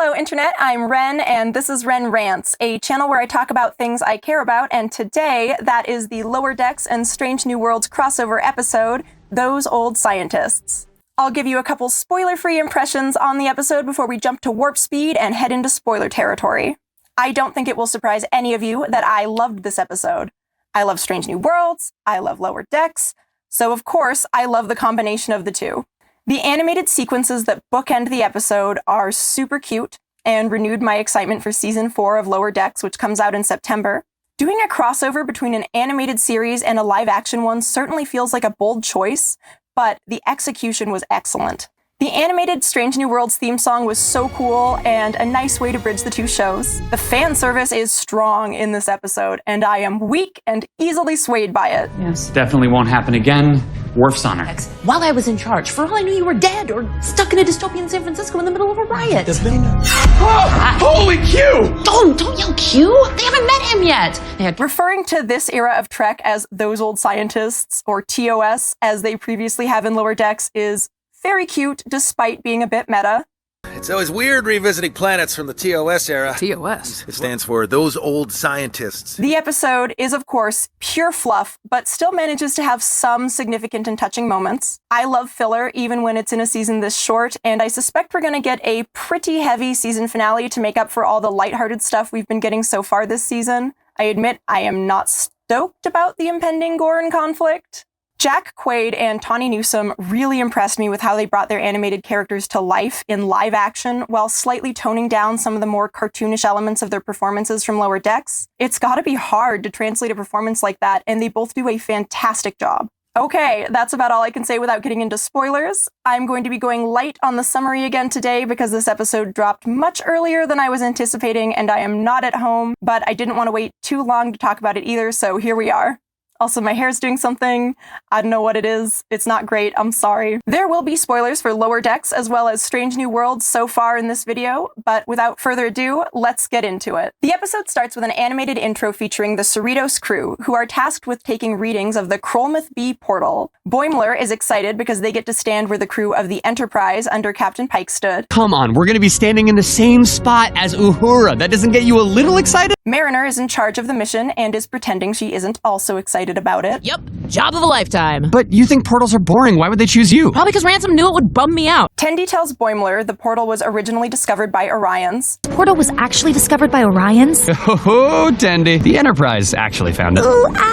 Hello Internet, I'm Ren, and this is Ren Rants, a channel where I talk about things I care about, and today that is the Lower Decks and Strange New Worlds crossover episode, Those Old Scientists. I'll give you a couple spoiler-free impressions on the episode before we jump to warp speed and head into spoiler territory. I don't think it will surprise any of you that I loved this episode. I love Strange New Worlds, I love Lower Decks, so of course I love the combination of the two. The animated sequences that bookend the episode are super cute and renewed my excitement for Season 4 of Lower Decks, which comes out in September. Doing a crossover between an animated series and a live-action one certainly feels like a bold choice, but the execution was excellent. The animated Strange New Worlds theme song was so cool and a nice way to bridge the two shows. The fan service is strong in this episode, and I am weak and easily swayed by it. Yes. Definitely won't happen again. Worf's honor. While I was in charge, for all I knew you were dead or stuck in a dystopian San Francisco in the middle of a riot. Oh, holy Q! Don't yell Q! They haven't met him yet! Referring to this era of Trek as Those Old Scientists, or TOS, as they previously have in Lower Decks, is very cute, despite being a bit meta. It's always weird revisiting planets from the TOS era. TOS? It stands for Those Old Scientists. The episode is, of course, pure fluff, but still manages to have some significant and touching moments. I love filler, even when it's in a season this short, and I suspect we're going to get a pretty heavy season finale to make up for all the lighthearted stuff we've been getting so far this season. I admit I am not stoked about the impending Gorn conflict. Jack Quaid and Tawny Newsome really impressed me with how they brought their animated characters to life in live action while slightly toning down some of the more cartoonish elements of their performances from Lower Decks. It's gotta be hard to translate a performance like that, and they both do a fantastic job. Okay, that's about all I can say without getting into spoilers. I'm going to be going light on the summary again today because this episode dropped much earlier than I was anticipating and I am not at home, but I didn't want to wait too long to talk about it either, so here we are. Also, my hair's doing something. I don't know what it is. It's not great. I'm sorry. There will be spoilers for Lower Decks as well as Strange New Worlds so far in this video, but without further ado, let's get into it. The episode starts with an animated intro featuring the Cerritos crew, who are tasked with taking readings of the Krolmouth B portal. Boimler is excited because they get to stand where the crew of the Enterprise under Captain Pike stood. Come on, we're gonna be standing in the same spot as Uhura. That doesn't get you a little excited? Mariner is in charge of the mission and is pretending she isn't also excited about it. Yep, job of a lifetime. But you think portals are boring. Why would they choose you? Probably because Ransom knew it would bum me out. Tendi tells Boimler the portal was originally discovered by Orions. The portal was actually discovered by Orions? Oh, Tendi. The Enterprise actually found it.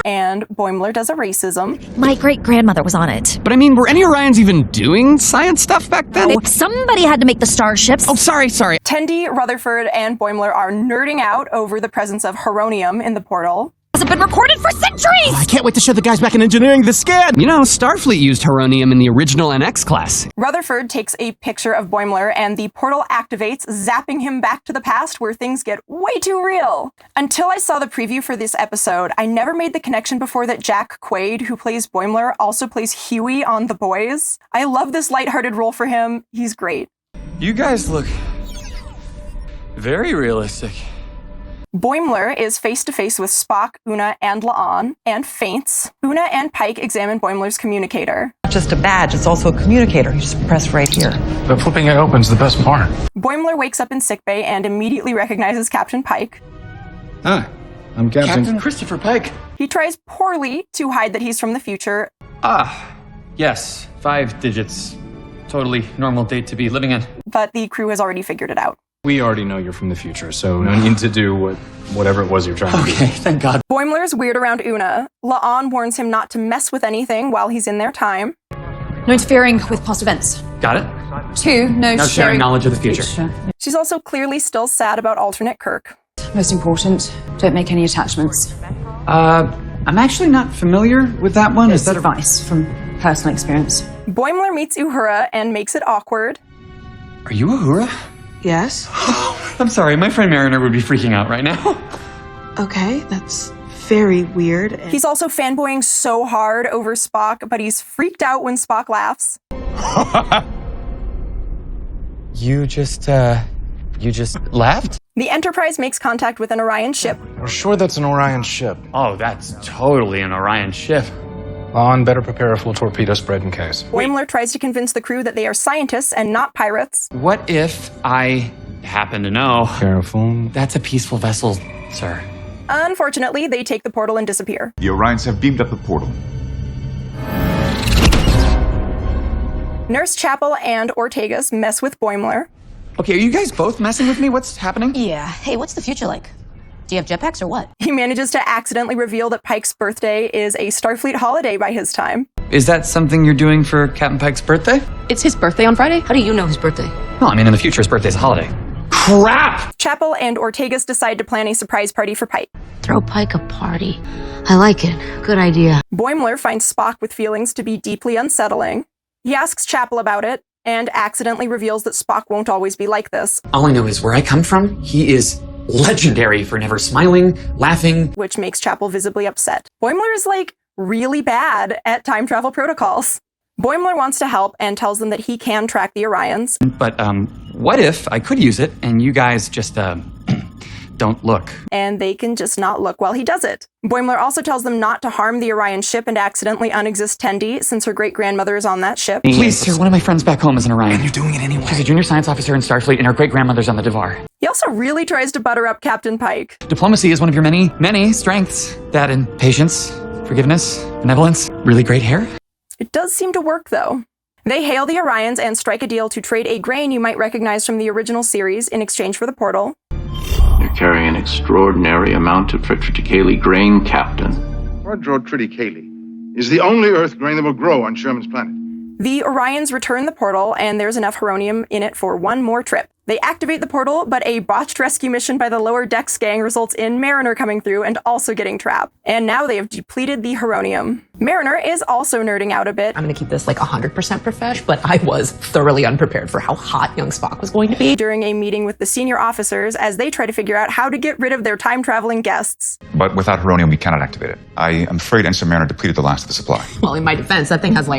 And Boimler does a racism. My great-grandmother was on it. But I mean, were any Orions even doing science stuff back then? Somebody had to make the starships. Oh, sorry. Tendi, Rutherford, and Boimler are nerding out over the presence of Heronium in the portal. Has it been recorded for centuries? Oh, I can't wait to show the guys back in engineering the scan. You know, Starfleet used Heronium in the original NX class. Rutherford takes a picture of Boimler and the portal activates, zapping him back to the past where things get way too real. Until I saw the preview for this episode, I never made the connection before that Jack Quaid, who plays Boimler, also plays Huey on The Boys. I love this lighthearted role for him. He's great. You guys look very realistic. Boimler is face-to-face with Spock, Una, and La'an, and faints. Una and Pike examine Boimler's communicator. Not just a badge, it's also a communicator. You just press right here. But flipping it open's the best part. Boimler wakes up in sickbay and immediately recognizes Captain Pike. Hi, I'm Captain Christopher Pike. He tries poorly to hide that he's from the future. Yes, 5 digits. Totally normal date to be living in. But the crew has already figured it out. We already know you're from the future, so no need to do whatever it was you're trying to do. Okay, thank God. Boimler's weird around Una. La'an warns him not to mess with anything while he's in their time. No interfering with past events. Got it? 2, no sharing knowledge of the future. She's also clearly still sad about alternate Kirk. Most important, don't make any attachments. I'm actually not familiar with that one. It's advice from personal experience. Boimler meets Uhura and makes it awkward. Are you Uhura? Yes? I'm sorry, my friend Mariner would be freaking out right now. Okay, that's very weird. He's also fanboying so hard over Spock, but he's freaked out when Spock laughs. You just laughed? The Enterprise makes contact with an Orion ship. We're sure that's an Orion ship. Oh, that's totally an Orion ship. On, better prepare a full torpedo spread in case. Boimler tries to convince the crew that they are scientists and not pirates. What if I happen to know. Careful. That's a peaceful vessel, sir. Unfortunately, they take the portal and disappear. The Orions have beamed up the portal. Nurse Chapel and Ortegas mess with Boimler. Okay, are you guys both messing with me? What's happening? Yeah. Hey, what's the future like? Do you have jetpacks or what? He manages to accidentally reveal that Pike's birthday is a Starfleet holiday by his time. Is that something you're doing for Captain Pike's birthday? It's his birthday on Friday? How do you know his birthday? Well, I mean, in the future, his birthday's a holiday. Crap! Chapel and Ortegas decide to plan a surprise party for Pike. Throw Pike a party. I like it. Good idea. Boimler finds Spock with feelings to be deeply unsettling. He asks Chapel about it, and accidentally reveals that Spock won't always be like this, All I know is where I come from, he is legendary for never smiling, laughing. which makes Chapel visibly upset. Boimler is, really bad at time travel protocols. Boimler wants to help and tells them that he can track the Orions. But, what if I could use it and you guys just, don't look? And they can just not look while he does it. Boimler also tells them not to harm the Orion ship and accidentally unexist Tendi, since her great-grandmother is on that ship. Please, sir, one of my friends back home is an Orion. And you're doing it anyway. She's a junior science officer in Starfleet, and her great-grandmother's on the Devar. He also really tries to butter up Captain Pike. Diplomacy is one of your many, many strengths. That and patience, forgiveness, benevolence, really great hair. It does seem to work, though. They hail the Orions and strike a deal to trade a grain you might recognize from the original series in exchange for the portal. You're carrying an extraordinary amount of triticale grain, Captain. Quadro triticale is the only Earth grain that will grow on Sherman's planet. The Orions return the portal, and there's enough heronium in it for one more trip. They activate the portal, but a botched rescue mission by the lower decks gang results in Mariner coming through and also getting trapped. And now they have depleted the heronium. Mariner is also nerding out a bit. I'm gonna keep this 100% profesh, but I was thoroughly unprepared for how hot young Spock was going to be. During a meeting with the senior officers as they try to figure out how to get rid of their time-traveling guests. But without heronium, we cannot activate it. I am afraid Ensign Mariner depleted the last of the supply. Well, in my defense, that thing has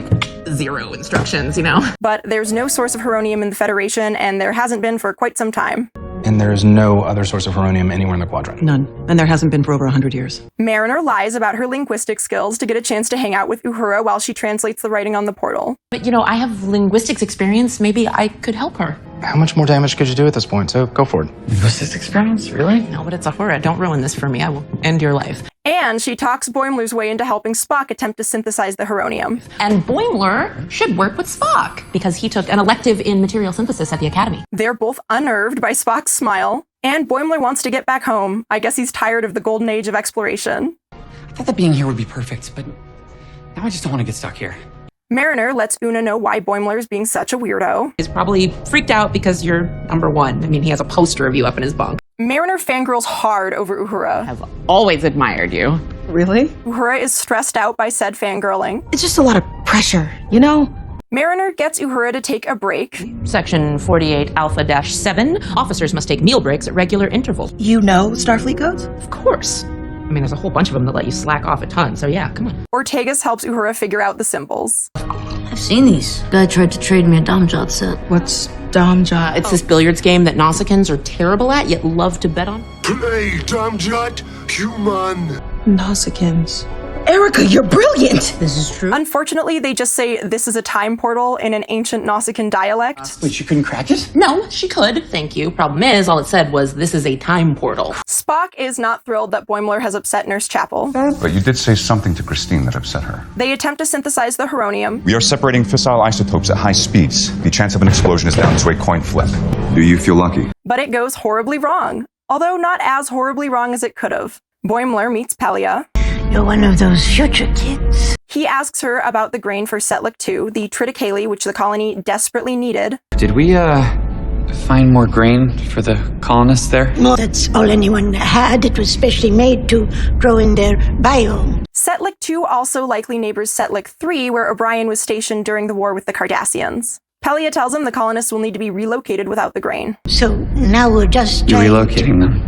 0 instructions, you know? But there's no source of heronium in the Federation, and there hasn't been for quite some time. And there's no other source of heronium anywhere in the quadrant. None. And there hasn't been for over 100 years. Mariner lies about her linguistic skills to get a chance to hang out with Uhura while she translates the writing on the portal. But, I have linguistics experience. Maybe I could help her. How much more damage could you do at this point? So go for it. Linguistics experience? Really? No, but it's Uhura. Don't ruin this for me. I will end your life. And she talks Boimler's way into helping Spock attempt to synthesize the heronium. And Boimler should work with Spock because he took an elective in material synthesis at the Academy. They're both unnerved by Spock's smile, and Boimler wants to get back home. I guess he's tired of the golden age of exploration. I thought that being here would be perfect, but now I just don't want to get stuck here. Mariner lets Una know why Boimler is being such a weirdo. He's probably freaked out because you're number one. I mean, he has a poster of you up in his bunk. Mariner fangirls hard over Uhura. I've always admired you. Really? Uhura is stressed out by said fangirling. It's just a lot of pressure, you know? Mariner gets Uhura to take a break. Section 48 Alpha-7. Officers must take meal breaks at regular intervals. You know Starfleet codes? Of course. I mean, there's a whole bunch of them that let you slack off a ton, so yeah, come on. Ortegas helps Uhura figure out the symbols. I've seen these. Guy tried to trade me a Domjot set. What's Domjot? It's this billiards game that Nausicaans are terrible at, yet love to bet on. Play Domjot, human. Nausicaans. Erica, you're brilliant! This is true. Unfortunately, they just say this is a time portal in an ancient Nausicaan dialect. Wait, you couldn't crack it? No, she could, thank you. Problem is, all it said was, this is a time portal. Spock is not thrilled that Boimler has upset Nurse Chapel. But you did say something to Christine that upset her. They attempt to synthesize the heronium. We are separating fissile isotopes at high speeds. The chance of an explosion is down to a coin flip. Do you feel lucky? But it goes horribly wrong. Although not as horribly wrong as it could have. Boimler meets Pelia. You're one of those future kids. He asks her about the grain for Setlik 2, the triticale which the colony desperately needed. Did we, find more grain for the colonists there? No, that's all anyone had. It was specially made to grow in their biome. Setlik 2 also likely neighbors Setlik 3, where O'Brien was stationed during the war with the Cardassians. Pelia tells him the colonists will need to be relocated without the grain. So now we're just You're relocating them.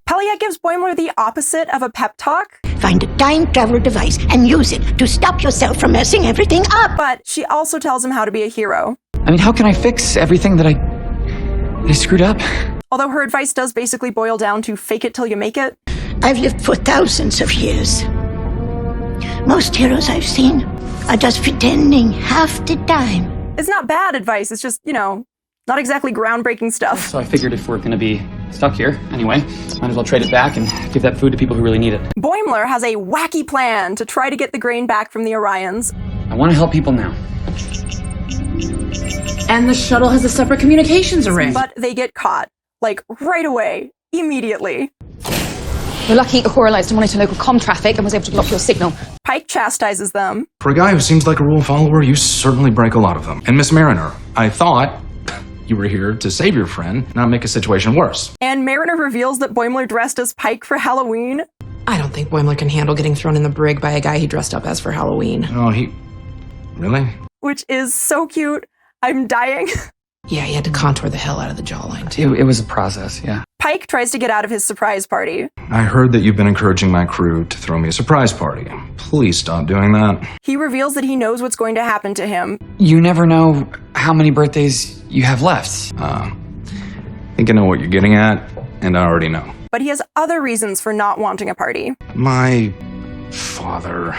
Pelia gives Boimler the opposite of a pep talk. Find a time travel device and use it to stop yourself from messing everything up. But she also tells him how to be a hero. I mean, how can I fix everything that I screwed up? Although her advice does basically boil down to fake it till you make it. I've lived for thousands of years. Most heroes I've seen are just pretending half the time. It's not bad advice, it's just, Not exactly groundbreaking stuff. So I figured if we're gonna be stuck here anyway, might as well trade it back and give that food to people who really need it. Boimler has a wacky plan to try to get the grain back from the Orions. I want to help people now. And the shuttle has a separate communications array. But they get caught. Like, right away. Immediately. We're lucky Uhura likes to monitor local comm traffic and was able to block your signal. Pike chastises them. For a guy who seems like a rule follower, you certainly break a lot of them. And Miss Mariner, I thought you were here to save your friend, not make a situation worse. And Mariner reveals that Boimler dressed as Pike for Halloween. I don't think Boimler can handle getting thrown in the brig by a guy he dressed up as for Halloween. Oh, really? Which is so cute. I'm dying. Yeah, he had to contour the hell out of the jawline, too. It was a process, yeah. Pike tries to get out of his surprise party. I heard that you've been encouraging my crew to throw me a surprise party. Please stop doing that. He reveals that he knows what's going to happen to him. You never know how many birthdays you have left. I think I know what you're getting at, and I already know. But he has other reasons for not wanting a party. My father,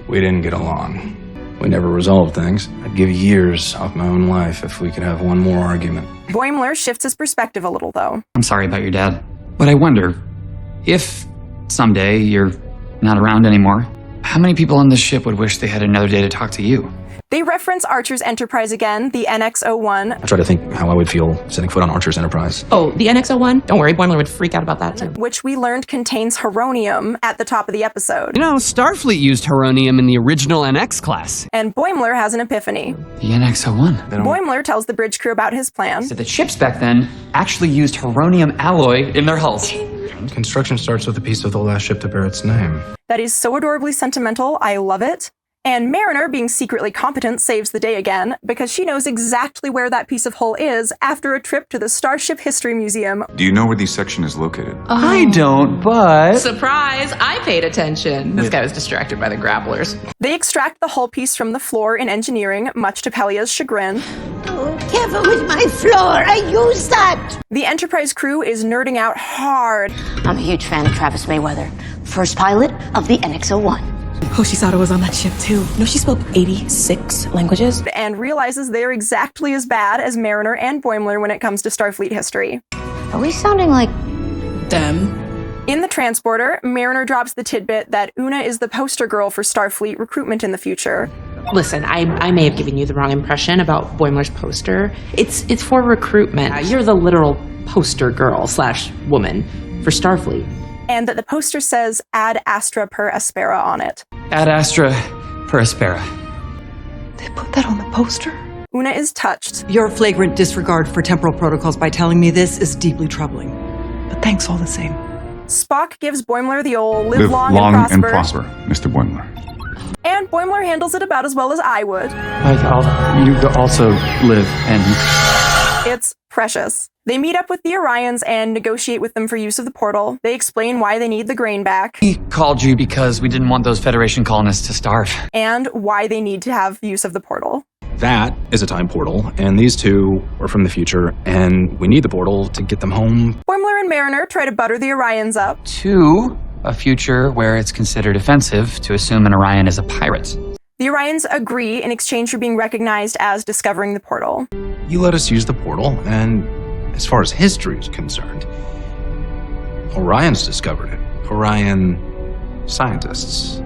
we didn't get along. We never resolved things. I'd give years of my own life if we could have one more argument. Boimler shifts his perspective a little, though. I'm sorry about your dad. But I wonder, if someday you're not around anymore, how many people on this ship would wish they had another day to talk to you? They reference Archer's Enterprise again, the NX-01. I try to think how I would feel setting foot on Archer's Enterprise. Oh, the NX-01? Don't worry, Boimler would freak out about that, too. Which we learned contains heronium at the top of the episode. You know, Starfleet used heronium in the original NX class. And Boimler has an epiphany. The NX-01. Boimler tells the bridge crew about his plan. So the ships back then actually used heronium alloy in their hulls. Construction starts with a piece of the last ship to bear its name. That is so adorably sentimental. I love it. And Mariner, being secretly competent, saves the day again because she knows exactly where that piece of hull is after a trip to the Starship History Museum. Do you know where this section is located? I don't, but... Surprise! I paid attention. This guy was distracted by the grapplers. They extract the hull piece from the floor in engineering, much to Pelia's chagrin. Oh, careful with my floor. I use that. The Enterprise crew is nerding out hard. I'm a huge fan of Travis Mayweather, first pilot of the NX-01. Hoshisato was on that ship too. You know she spoke 86 languages? And realizes they're exactly as bad as Mariner and Boimler when it comes to Starfleet history. Are we sounding like them? In the transporter, Mariner drops the tidbit that Una is the poster girl for Starfleet recruitment in the future. Listen, I may have given you the wrong impression about Boimler's poster. It's for recruitment. You're the literal poster girl / woman for Starfleet. And that the poster says Ad Astra per Aspera on it. Ad Astra per Aspera. They put that on the poster? Una is touched. Your flagrant disregard for temporal protocols by telling me this is deeply troubling. But thanks all the same. Spock gives Boimler the old live long and prosper, Mr. Boimler. And Boimler handles it about as well as I would. You also live and... It's precious. They meet up with the Orions and negotiate with them for use of the portal. They explain why they need the grain back. We called you because we didn't want those Federation colonists to starve. And why they need to have use of the portal. That is a time portal, and these two are from the future, and we need the portal to get them home. Boimler and Mariner try to butter the Orions up. To a future where it's considered offensive to assume an Orion is a pirate. The Orions agree in exchange for being recognized as discovering the portal. You let us use the portal, and as far as history is concerned, Orion's discovered it. Orion scientists.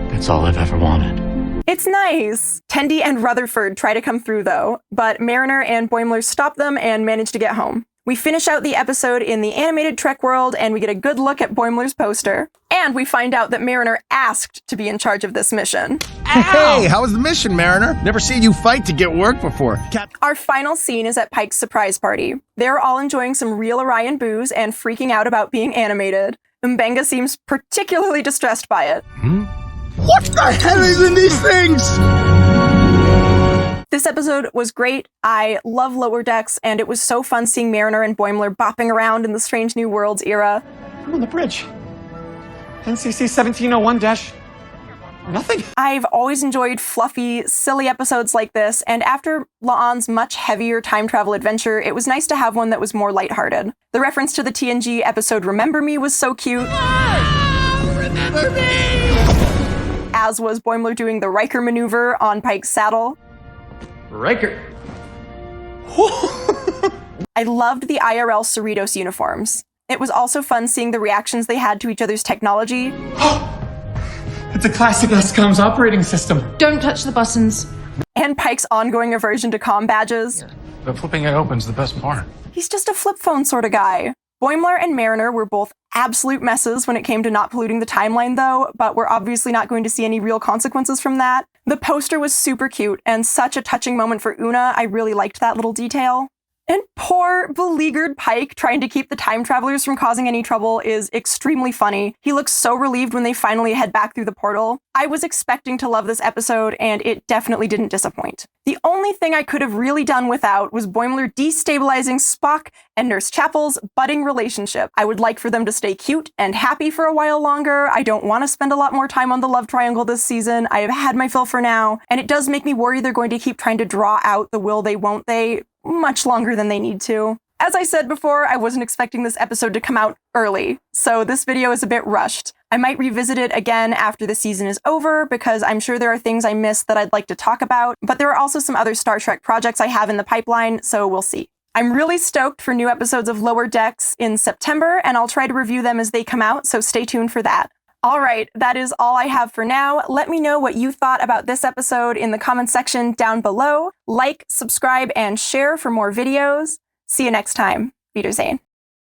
That's all I've ever wanted. It's nice. Tendi and Rutherford try to come through, though, but Mariner and Boimler stop them and manage to get home. We finish out the episode in the animated Trek world, and we get a good look at Boimler's poster. And we find out that Mariner asked to be in charge of this mission. Hey, how was the mission, Mariner? Never seen you fight to get work before. Our final scene is at Pike's surprise party. They're all enjoying some real Orion booze and freaking out about being animated. M'Benga seems particularly distressed by it. What the hell is in these things? This episode was great. I love Lower Decks, and it was so fun seeing Mariner and Boimler bopping around in the Strange New Worlds era. I'm on the bridge. NCC 1701- nothing. I've always enjoyed fluffy, silly episodes like this, and after La'an's much heavier time travel adventure, it was nice to have one that was more lighthearted. The reference to the TNG episode Remember Me was so cute. Remember me! As was Boimler doing the Riker maneuver on Pike's saddle. Riker. I loved the IRL Cerritos uniforms. It was also fun seeing the reactions they had to each other's technology. It's a classic SCOM's operating system. Don't touch the buttons. And Pike's ongoing aversion to comm badges. The flipping it open's the best part. He's just a flip phone sort of guy. Boimler and Mariner were both absolute messes when it came to not polluting the timeline, though, but we're obviously not going to see any real consequences from that. The poster was super cute and such a touching moment for Una. I really liked that little detail. And poor, beleaguered Pike trying to keep the time travelers from causing any trouble is extremely funny. He looks so relieved when they finally head back through the portal. I was expecting to love this episode, and it definitely didn't disappoint. The only thing I could have really done without was Boimler destabilizing Spock and Nurse Chapel's budding relationship. I would like for them to stay cute and happy for a while longer. I don't want to spend a lot more time on the love triangle this season. I have had my fill for now, and it does make me worry they're going to keep trying to draw out the will they won't they much longer than they need to. As I said before, I wasn't expecting this episode to come out early, so this video is a bit rushed. I might revisit it again after the season is over because I'm sure there are things I missed that I'd like to talk about, but there are also some other Star Trek projects I have in the pipeline, so we'll see. I'm really stoked for new episodes of Lower Decks in September, and I'll try to review them as they come out, so stay tuned for that. All right, that is all I have for now. Let me know what you thought about this episode in the comments section down below. Like, subscribe, and share for more videos. See you next time. Wiedersehen.